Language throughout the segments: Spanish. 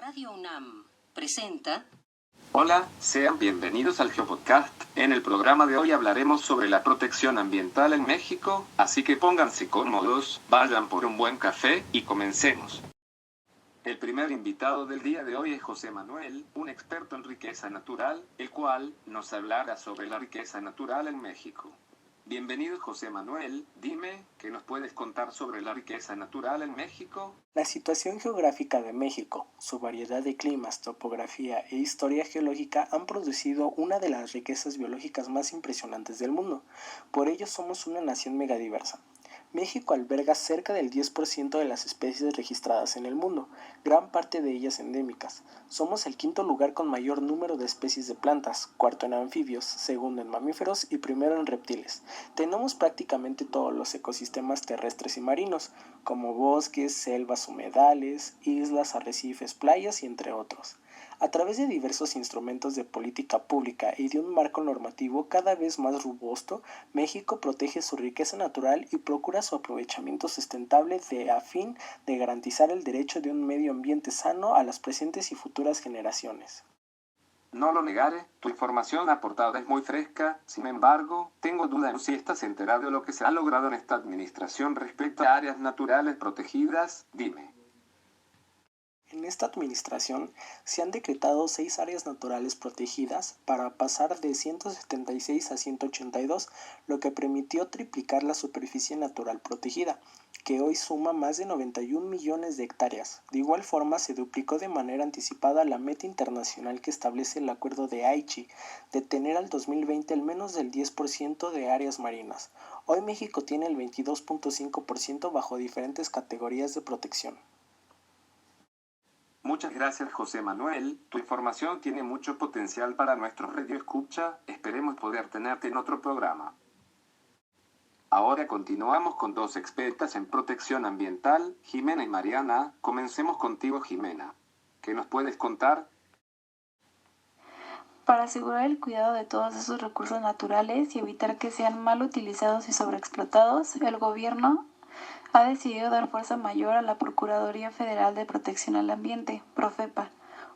Radio UNAM presenta... Hola, sean bienvenidos al Geopodcast. En el programa de hoy hablaremos sobre la protección ambiental en México, así que pónganse cómodos, vayan por un buen café y comencemos. El primer invitado del día de hoy es José Manuel, un experto en riqueza natural, el cual nos hablará sobre la riqueza natural en México. Bienvenido José Manuel, dime, ¿qué nos puedes contar sobre la riqueza natural en México? La situación geográfica de México, su variedad de climas, topografía e historia geológica han producido una de las riquezas biológicas más impresionantes del mundo. Por ello somos una nación megadiversa. México alberga cerca del 10% de las especies registradas en el mundo, gran parte de ellas endémicas. Somos el quinto lugar con mayor número de especies de plantas, cuarto en anfibios, segundo en mamíferos y primero en reptiles. Tenemos prácticamente todos los ecosistemas terrestres y marinos, como bosques, selvas, humedales, islas, arrecifes, playas y entre otros. A través de diversos instrumentos de política pública y de un marco normativo cada vez más robusto, México protege su riqueza natural y procura su aprovechamiento sustentable a fin de garantizar el derecho de un medio ambiente sano a las presentes y futuras generaciones. No lo negaré, tu información aportada es muy fresca, sin embargo, tengo dudas en si estás enterado de lo que se ha logrado en esta administración respecto a áreas naturales protegidas, dime. En esta administración se han decretado 6 áreas naturales protegidas para pasar de 176 a 182, lo que permitió triplicar la superficie natural protegida, que hoy suma más de 91 millones de hectáreas. De igual forma, se duplicó de manera anticipada la meta internacional que establece el Acuerdo de Aichi, de tener al 2020 al menos del 10% de áreas marinas. Hoy México tiene el 22.5% bajo diferentes categorías de protección. Muchas gracias José Manuel, tu información tiene mucho potencial para nuestro radio escucha, esperemos poder tenerte en otro programa. Ahora continuamos con dos expertas en protección ambiental, Jimena y Mariana. Comencemos contigo Jimena. ¿Qué nos puedes contar? Para asegurar el cuidado de todos esos recursos naturales y evitar que sean mal utilizados y sobreexplotados, el gobierno ha decidido dar fuerza mayor a la Procuraduría Federal de Protección al Ambiente, Profepa,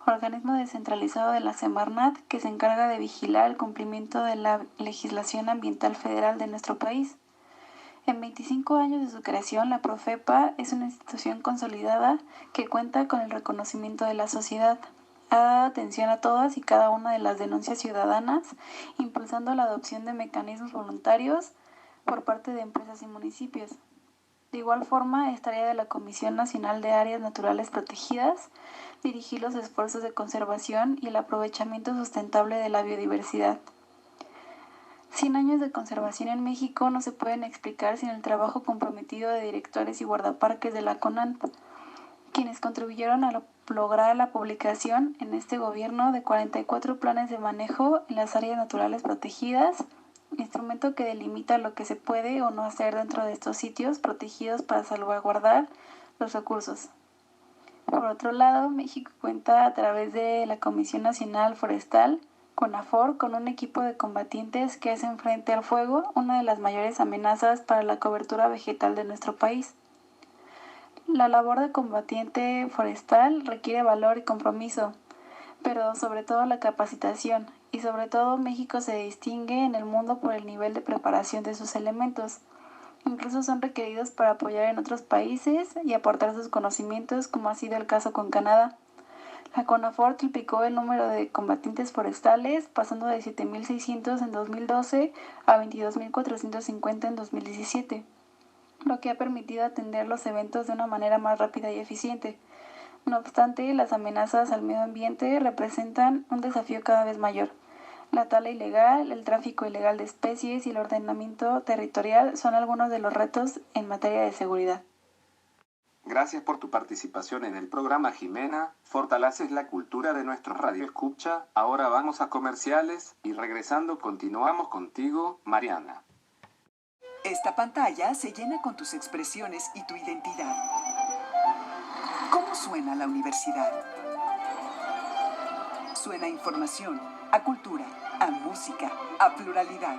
organismo descentralizado de la Semarnat que se encarga de vigilar el cumplimiento de la legislación ambiental federal de nuestro país. En 25 años de su creación, la Profepa es una institución consolidada que cuenta con el reconocimiento de la sociedad. Ha dado atención a todas y cada una de las denuncias ciudadanas, impulsando la adopción de mecanismos voluntarios por parte de empresas y municipios. De igual forma, es tarea de la Comisión Nacional de Áreas Naturales Protegidas dirigir los esfuerzos de conservación y el aprovechamiento sustentable de la biodiversidad. 100 años de conservación en México no se pueden explicar sin el trabajo comprometido de directores y guardaparques de la CONANT, quienes contribuyeron a lograr la publicación en este gobierno de 44 planes de manejo en las áreas naturales protegidas, instrumento que delimita lo que se puede o no hacer dentro de estos sitios protegidos para salvaguardar los recursos. Por otro lado, México cuenta a través de la Comisión Nacional Forestal, CONAFOR, con un equipo de combatientes que hacen frente al fuego, una de las mayores amenazas para la cobertura vegetal de nuestro país. La labor de combatiente forestal requiere valor y compromiso, pero sobre todo la capacitación, y sobre todo México se distingue en el mundo por el nivel de preparación de sus elementos. Incluso son requeridos para apoyar en otros países y aportar sus conocimientos, como ha sido el caso con Canadá. La CONAFOR triplicó el número de combatientes forestales, pasando de 7.600 en 2012 a 22.450 en 2017, lo que ha permitido atender los eventos de una manera más rápida y eficiente. No obstante, las amenazas al medio ambiente representan un desafío cada vez mayor. La tala ilegal, el tráfico ilegal de especies y el ordenamiento territorial son algunos de los retos en materia de seguridad. Gracias por tu participación en el programa, Jimena. Fortaleces la cultura de nuestro radio escucha. Ahora vamos a comerciales y regresando continuamos contigo, Mariana. Esta pantalla se llena con tus expresiones y tu identidad. ¿Cómo suena la universidad? Suena a información, a cultura, a música, a pluralidad.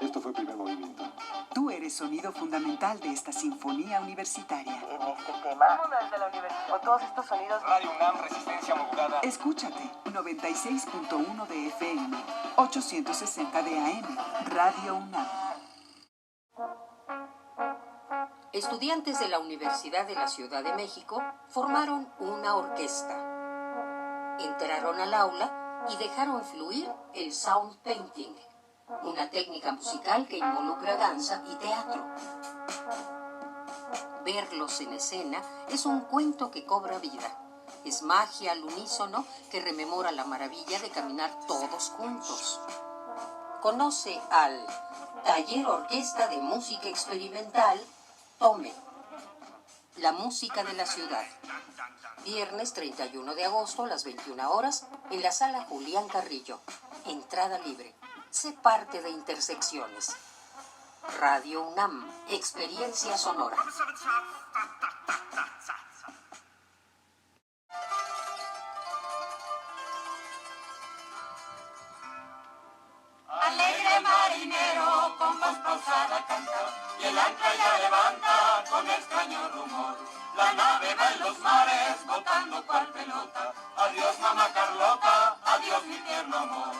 Esto fue Primer Movimiento. Tú eres sonido fundamental de esta sinfonía universitaria. En este tema, ¿cómo desde la universidad? O todos estos sonidos. Radio UNAM, resistencia modulada. Escúchate, 96.1 de FM, 860 de AM, Radio UNAM. Estudiantes de la Universidad de la Ciudad de México formaron una orquesta. Entraron al aula y dejaron fluir el sound painting, una técnica musical que involucra danza y teatro. Verlos en escena es un cuento que cobra vida. Es magia al unísono que rememora la maravilla de caminar todos juntos. Conoce al Taller Orquesta de Música Experimental Tome, la música de la ciudad. Viernes 31 de agosto a las 21 horas en la sala Julián Carrillo. Entrada libre. Sé parte de Intersecciones. Radio UNAM, experiencia sonora. Alegre marinero, con voz pausada canta, y el ancla ya levanta con extraño rumor. La nave va en los mares, botando cual pelota. Adiós, mamá Carlota, adiós, mi tierno amor.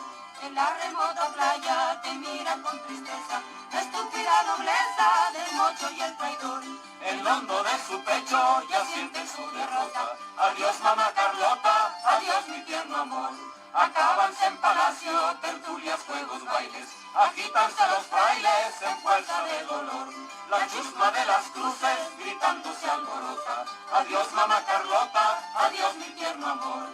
En la remota playa te mira con tristeza la estúpida nobleza del mocho y el traidor. En el hondo de su pecho ya siente su derrota. Adiós, mamá Carlota, adiós, mi tierno amor. Acábanse en palacio, tertulias, juegos, bailes, agítanse los frailes en fuerza de dolor. La chusma de las cruces gritando se alborota. Adiós, mamá Carlota, adiós, mi tierno amor.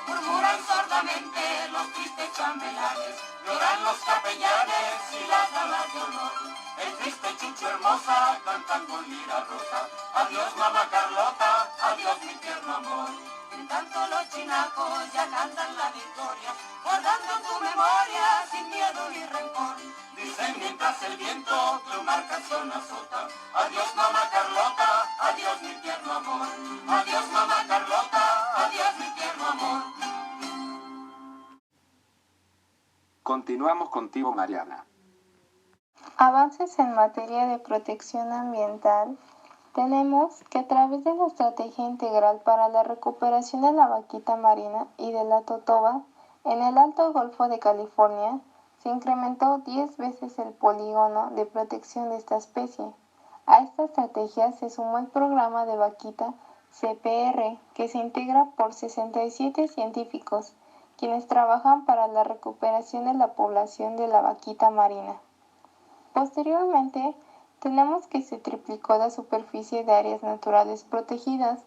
Murmuran sordamente los tristes chambelanes, lloran los capellanes y las damas de honor. El triste Chucho hermosa cantan con lira rota. Adiós, mamá Carlota, adiós, mi tierno amor. En tanto los chinacos ya cantan la victoria, guardando tu memoria sin miedo y rencor. Dicen mientras el viento tu marcación azota. Adiós, mamá Carlota, adiós, mi tierno amor. Adiós, mamá Carlota, adiós, mi tierno amor. Continuamos contigo, Mariana. Avances en materia de protección ambiental. Tenemos que a través de la Estrategia Integral para la Recuperación de la Vaquita Marina y de la Totoba, en el Alto Golfo de California, se incrementó 10 veces el polígono de protección de esta especie. A esta estrategia se sumó el programa de vaquita CPR, que se integra por 67 científicos, quienes trabajan para la recuperación de la población de la vaquita marina. Posteriormente, tenemos que se triplicó la superficie de áreas naturales protegidas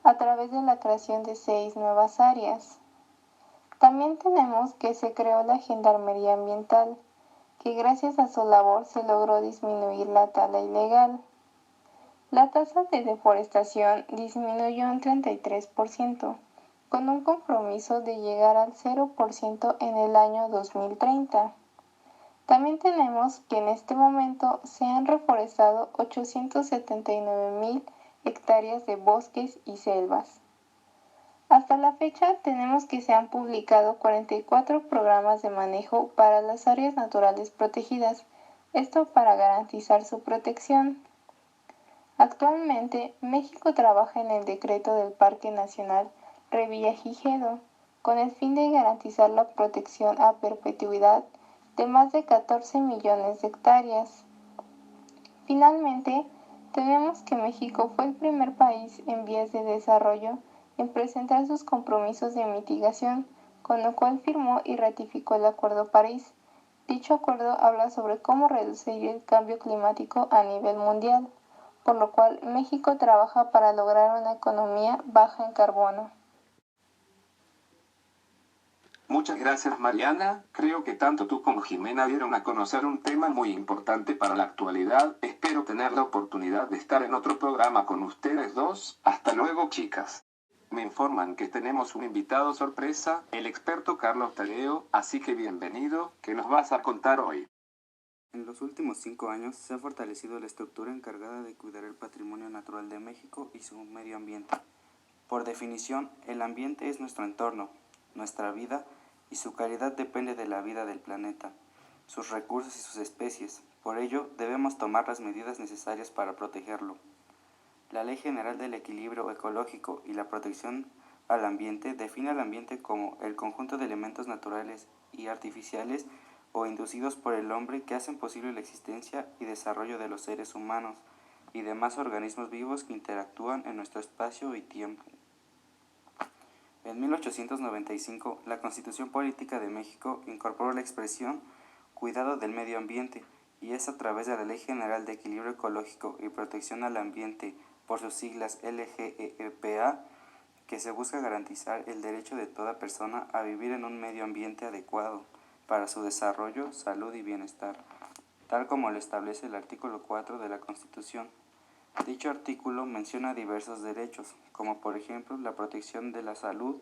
a través de la creación de 6 nuevas áreas. También tenemos que se creó la Gendarmería Ambiental, que gracias a su labor se logró disminuir la tala ilegal. La tasa de deforestación disminuyó un 33%, con un compromiso de llegar al 0% en el año 2030. También tenemos que en este momento se han reforestado 879,000 hectáreas de bosques y selvas. Hasta la fecha tenemos que se han publicado 44 programas de manejo para las áreas naturales protegidas, esto para garantizar su protección. Actualmente, México trabaja en el decreto del Parque Nacional Revillagigedo, con el fin de garantizar la protección a perpetuidad de más de 14 millones de hectáreas. Finalmente, tenemos que México fue el primer país en vías de desarrollo en presentar sus compromisos de mitigación, con lo cual firmó y ratificó el Acuerdo París. Dicho acuerdo habla sobre cómo reducir el cambio climático a nivel mundial, por lo cual México trabaja para lograr una economía baja en carbono. Muchas gracias, Mariana. Creo que tanto tú como Jimena dieron a conocer un tema muy importante para la actualidad. Espero tener la oportunidad de estar en otro programa con ustedes dos. Hasta luego, chicas. Me informan que tenemos un invitado sorpresa, el experto Carlos Tadeo, así que bienvenido. ¿Qué nos vas a contar hoy? En los últimos 5 años se ha fortalecido la estructura encargada de cuidar el patrimonio natural de México y su medio ambiente. Por definición, el ambiente es nuestro entorno. nuestra vida y su calidad depende de la vida del planeta, sus recursos y sus especies. Por ello, debemos tomar las medidas necesarias para protegerlo. La Ley General del Equilibrio Ecológico y la Protección al Ambiente define al ambiente como el conjunto de elementos naturales y artificiales o inducidos por el hombre que hacen posible la existencia y desarrollo de los seres humanos y demás organismos vivos que interactúan en nuestro espacio y tiempo. En 1895, la Constitución Política de México incorporó la expresión cuidado del medio ambiente, y es a través de la Ley General de Equilibrio Ecológico y Protección al Ambiente, por sus siglas LGEPA, que se busca garantizar el derecho de toda persona a vivir en un medio ambiente adecuado para su desarrollo, salud y bienestar, tal como lo establece el artículo 4 de la Constitución. Dicho artículo menciona diversos derechos, como por ejemplo la protección de la salud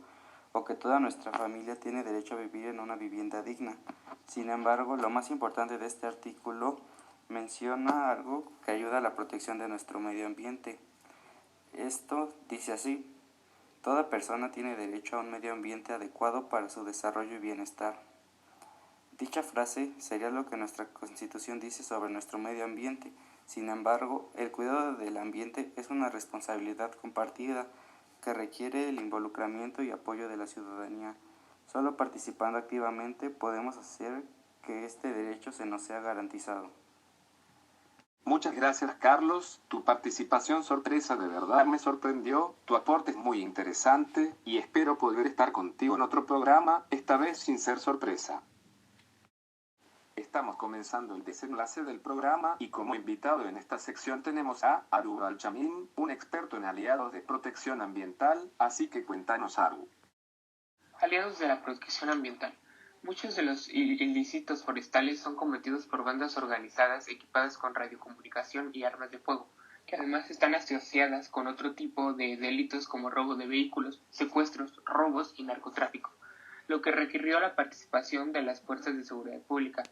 o que toda nuestra familia tiene derecho a vivir en una vivienda digna. Sin embargo, lo más importante de este artículo menciona algo que ayuda a la protección de nuestro medio ambiente. Esto dice así: toda persona tiene derecho a un medio ambiente adecuado para su desarrollo y bienestar. Dicha frase sería lo que nuestra Constitución dice sobre nuestro medio ambiente. Sin embargo, el cuidado del ambiente es una responsabilidad compartida que requiere el involucramiento y apoyo de la ciudadanía. Solo participando activamente podemos hacer que este derecho se nos sea garantizado. Muchas gracias, Carlos. Tu participación sorpresa de verdad me sorprendió. Tu aporte es muy interesante y espero poder estar contigo en otro programa, esta vez sin ser sorpresa. Estamos comenzando el desenlace del programa y como invitado en esta sección tenemos a Aru Al-Chamín, un experto en aliados de protección ambiental, así que cuéntanos, Aru. Aliados de la protección ambiental. Muchos de los ilícitos forestales son cometidos por bandas organizadas equipadas con radiocomunicación y armas de fuego, que además están asociadas con otro tipo de delitos como robo de vehículos, secuestros, robos y narcotráfico, lo que requirió la participación de las fuerzas de seguridad pública.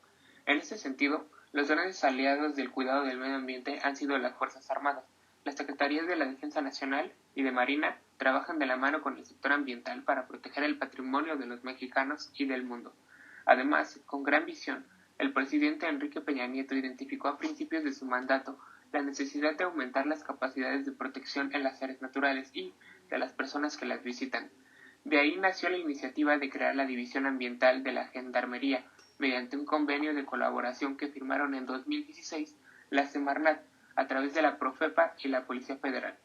En este sentido, los grandes aliados del cuidado del medio ambiente han sido las Fuerzas Armadas. Las Secretarías de la Defensa Nacional y de Marina trabajan de la mano con el sector ambiental para proteger el patrimonio de los mexicanos y del mundo. Además, con gran visión, el presidente Enrique Peña Nieto identificó a principios de su mandato la necesidad de aumentar las capacidades de protección en las áreas naturales y de las personas que las visitan. De ahí nació la iniciativa de crear la División Ambiental de la Gendarmería, mediante un convenio de colaboración que firmaron en 2016 la Semarnat, a través de la Profepa y la Policía Federal.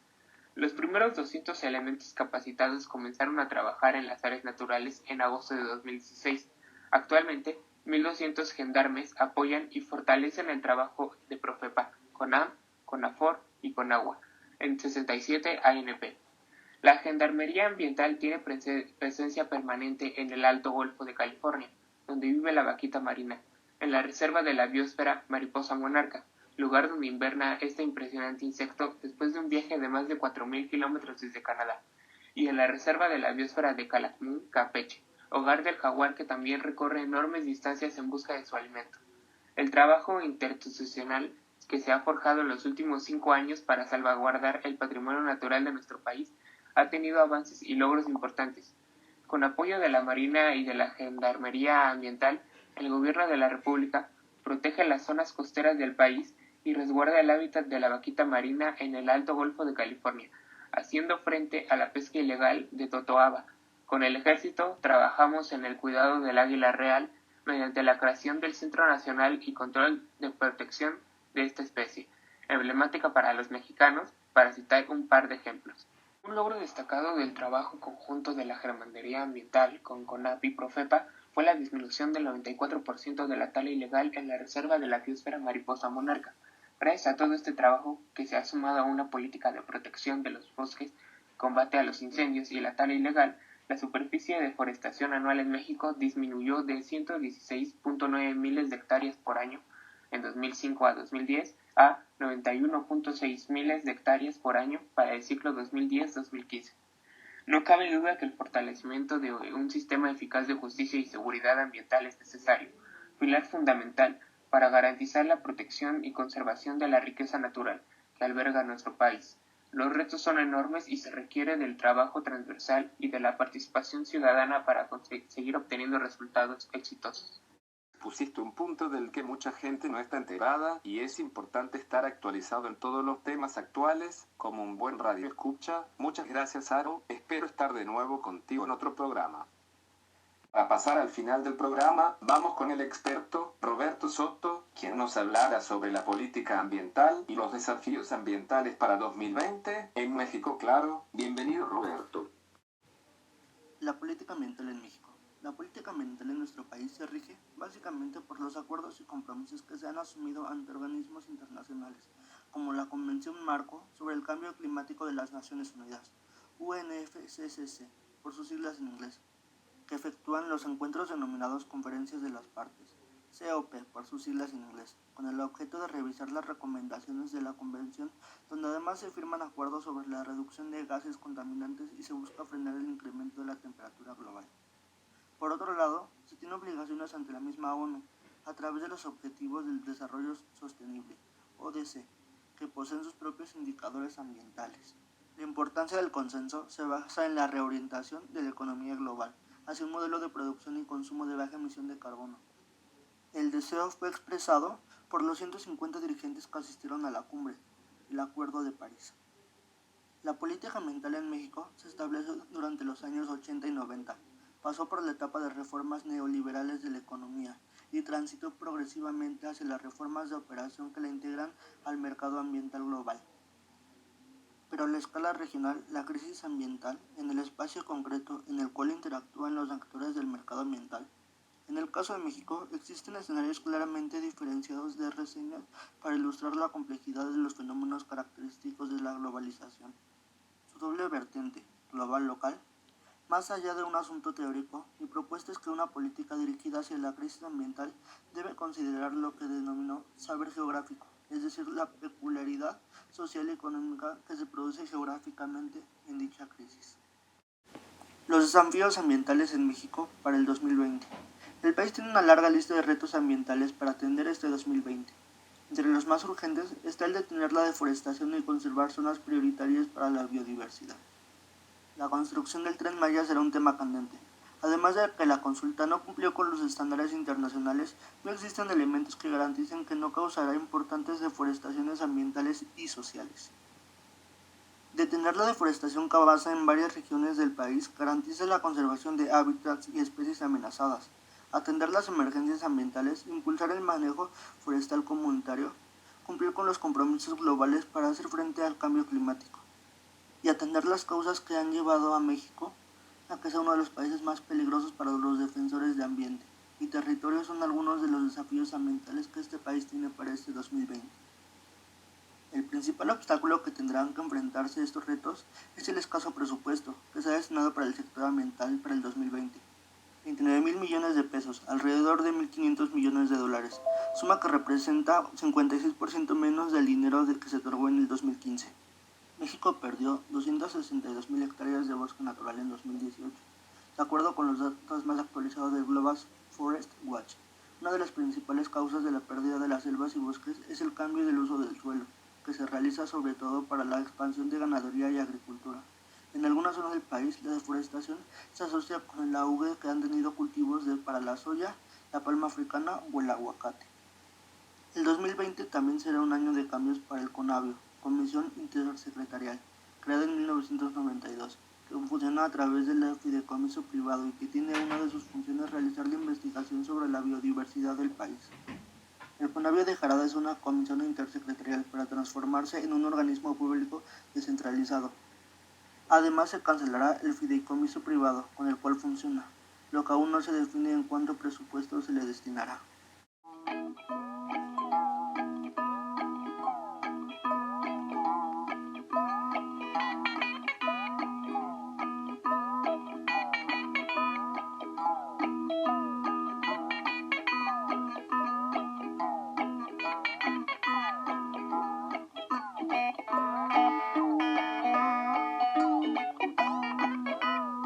Los primeros 200 elementos capacitados comenzaron a trabajar en las áreas naturales en agosto de 2016. Actualmente, 1.200 gendarmes apoyan y fortalecen el trabajo de Profepa, CONAM, CONAFOR y CONAGUA, en 67 ANP. La Gendarmería Ambiental tiene presencia permanente en el Alto Golfo de California, donde vive la vaquita marina, en la Reserva de la Biosfera Mariposa Monarca, lugar donde inverna este impresionante insecto después de un viaje de más de 4.000 kilómetros desde Canadá, y en la Reserva de la Biosfera de Calakmul, Campeche, hogar del jaguar que también recorre enormes distancias en busca de su alimento. El trabajo interinstitucional que se ha forjado en los últimos 5 años para salvaguardar el patrimonio natural de nuestro país ha tenido avances y logros importantes. Con apoyo de la Marina y de la Gendarmería Ambiental, el Gobierno de la República protege las zonas costeras del país y resguarda el hábitat de la vaquita marina en el Alto Golfo de California, haciendo frente a la pesca ilegal de totoaba. Con el Ejército trabajamos en el cuidado del águila real mediante la creación del Centro Nacional y Control de Protección de esta especie, emblemática para los mexicanos, para citar un par de ejemplos. Un logro destacado del trabajo conjunto de la Gendarmería Ambiental con CONAP y Profepa fue la disminución del 94% de la tala ilegal en la Reserva de la Biosfera Mariposa Monarca. Gracias a todo este trabajo, que se ha sumado a una política de protección de los bosques, combate a los incendios y la tala ilegal, la superficie de deforestación anual en México disminuyó de 116.9 miles de hectáreas por año en 2005 a 2010 a 91.6 miles de hectáreas por año para el ciclo 2010-2015. No cabe duda que el fortalecimiento de un sistema eficaz de justicia y seguridad ambiental es necesario, pilar fundamental para garantizar la protección y conservación de la riqueza natural que alberga nuestro país. Los retos son enormes y se requiere del trabajo transversal y de la participación ciudadana para seguir obteniendo resultados exitosos. Pusiste un punto del que mucha gente no está enterada y es importante estar actualizado en todos los temas actuales como un buen radio escucha. Muchas gracias, Aro. Espero estar de nuevo contigo en otro programa. Para pasar al final del programa, vamos con el experto Roberto Soto, quien nos hablará sobre la política ambiental y los desafíos ambientales para 2020 en México, claro. Bienvenido, Roberto. La política ambiental en México. La política ambiental en nuestro país se rige básicamente por los acuerdos y compromisos que se han asumido ante organismos internacionales, como la Convención Marco sobre el Cambio Climático de las Naciones Unidas, UNFCCC, por sus siglas en inglés, que efectúan los encuentros denominados Conferencias de las Partes, COP por sus siglas en inglés, con el objeto de revisar las recomendaciones de la Convención, donde además se firman acuerdos sobre la reducción de gases contaminantes y se busca frenar el incremento de la temperatura global. Por otro lado, se tiene obligaciones ante la misma ONU, a través de los Objetivos del Desarrollo Sostenible, ODC, que poseen sus propios indicadores ambientales. La importancia del consenso se basa en la reorientación de la economía global, hacia un modelo de producción y consumo de baja emisión de carbono. El deseo fue expresado por los 150 dirigentes que asistieron a la cumbre, el Acuerdo de París. La política ambiental en México se estableció durante los años 80 y 90, pasó por la etapa de reformas neoliberales de la economía y transitó progresivamente hacia las reformas de operación que la integran al mercado ambiental global. Pero a la escala regional, la crisis ambiental, en el espacio concreto en el cual interactúan los actores del mercado ambiental. En el caso de México, existen escenarios claramente diferenciados de reseñas para ilustrar la complejidad de los fenómenos característicos de la globalización. Su doble vertiente, global-local. Más allá de un asunto teórico, mi propuesta es que una política dirigida hacia la crisis ambiental debe considerar lo que denominó saber geográfico, es decir, la peculiaridad social y económica que se produce geográficamente en dicha crisis. Los desafíos ambientales en México para el 2020. El país tiene una larga lista de retos ambientales para atender este 2020. Entre los más urgentes está el detener la deforestación y conservar zonas prioritarias para la biodiversidad. La construcción del Tren Maya será un tema candente. Además de que la consulta no cumplió con los estándares internacionales, no existen elementos que garanticen que no causará importantes deforestaciones ambientales y sociales. Detener la deforestación que avanza en varias regiones del país garantiza la conservación de hábitats y especies amenazadas. Atender las emergencias ambientales, impulsar el manejo forestal comunitario, cumplir con los compromisos globales para hacer frente al cambio climático y atender las causas que han llevado a México a que sea uno de los países más peligrosos para los defensores de ambiente y territorio son algunos de los desafíos ambientales que este país tiene para este 2020. El principal obstáculo que tendrán que enfrentarse estos retos es el escaso presupuesto que se ha destinado para el sector ambiental para el 2020. 29,000 millones de pesos, alrededor de 1.500 millones de dólares, suma que representa 56% menos del dinero que se otorgó en el 2015. México perdió 262,000 hectáreas de bosque natural en 2018, de acuerdo con los datos más actualizados del Global Forest Watch. Una de las principales causas de la pérdida de las selvas y bosques es el cambio del uso del suelo, que se realiza sobre todo para la expansión de ganadería y agricultura. En algunas zonas del país, la deforestación se asocia con el auge que han tenido cultivos para la soya, la palma africana o el aguacate. El 2020 también será un año de cambios para el CONABIO, Comisión Intersecretarial, creada en 1992, que funciona a través del fideicomiso privado y que tiene una de sus funciones realizar la investigación sobre la biodiversidad del país. El CONABIO dejará de ser una comisión intersecretarial para transformarse en un organismo público descentralizado. Además, se cancelará el fideicomiso privado con el cual funciona, lo que aún no se define en cuánto presupuesto se le destinará.